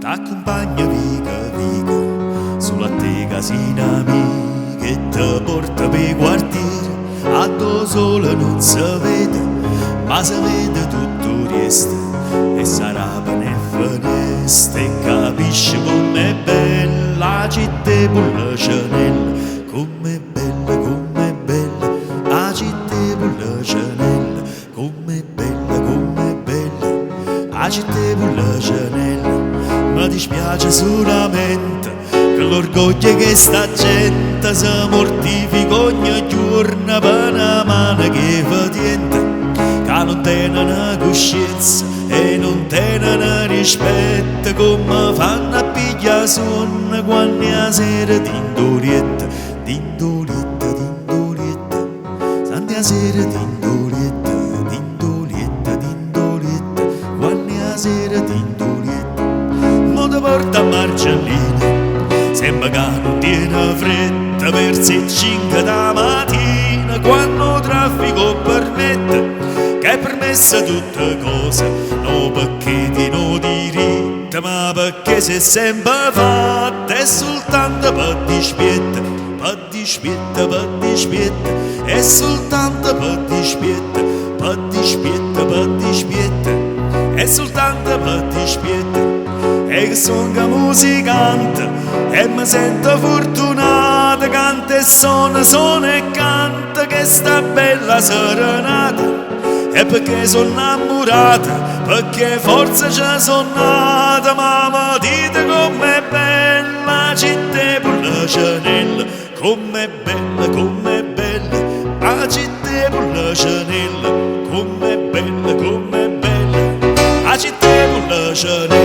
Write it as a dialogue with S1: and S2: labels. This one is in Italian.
S1: T'accompagna vica vica sulla te casina amica e ti porta per quartiere a dove sole non si vede ma si vede tutto il resto e sarà per finestre e capisci com'è bella la città pulla Chanel com'è bella la città pulla Chanel com'è bella la città pulla Chanel. Mi dispiace solamente che l'orgoglio che sta gente si mortifica ogni giorno per una mano che fa niente, che non tenen coscienza e non tenen rispetto come fanno a pigliare sonno quando la sera tindolietta, santi a sera tindolietta, quando la sera tindolietta. Ti porta a Marcellina, sembra che non tiene fretta verso le 5 da mattina, quando il traffico permette, che è permessa tutte cose, non perché ti non diritta, ma perché se sempre fatta, è soltanto per dispietta, è soltanto per dispietta, è soltanto per dispietta. E che sono musicante e mi sento fortunata, canta e suona e canta che sta bella serenata. E perché sono innamorata, perché forse ci sono nata, ma dite com'è bella la città pulla Chanel, com'è bella la città pulla Chanel, com'è bella la città pulla Chanel.